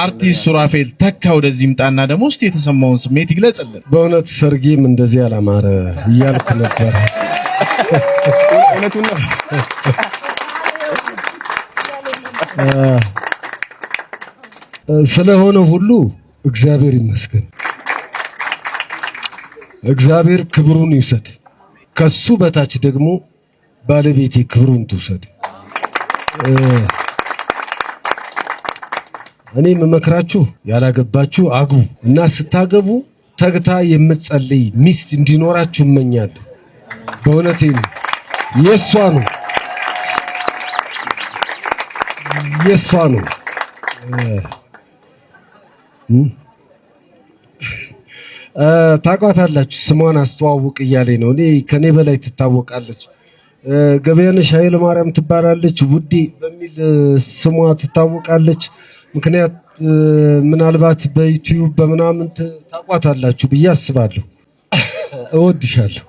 አርቲስት ሱራፌል ተካ ወደዚህ ምጣና ደግሞ እስቲ የተሰማውን ስሜት ይግለጽልን። በእውነት ሰርጌም እንደዚህ ያላማረ እያልኩ ነበር። እውነቱን ነው። ስለሆነ ሁሉ እግዚአብሔር ይመስገን። እግዚአብሔር ክብሩን ይውሰድ። ከሱ በታች ደግሞ ባለቤቴ ክብሩን ትውሰድ። እኔ መመክራችሁ ያላገባችሁ አግቡ እና ስታገቡ ተግታ የምትጸልይ ሚስት እንዲኖራችሁ እመኛለሁ። በእውነቴ ነው። የሷ ነው ታውቃታላችሁ። ስሟን አስተዋውቅ እያለኝ ነው። እኔ ከኔ በላይ ትታወቃለች። ገበያነሽ ኃይለ ማርያም ትባላለች። ውዴ በሚል ስሟ ትታወቃለች። ምክንያት ምናልባት በዩቲዩብ በመናምን ታውቃታላችሁ ብዬ አስባለሁ። እወድሻለሁ።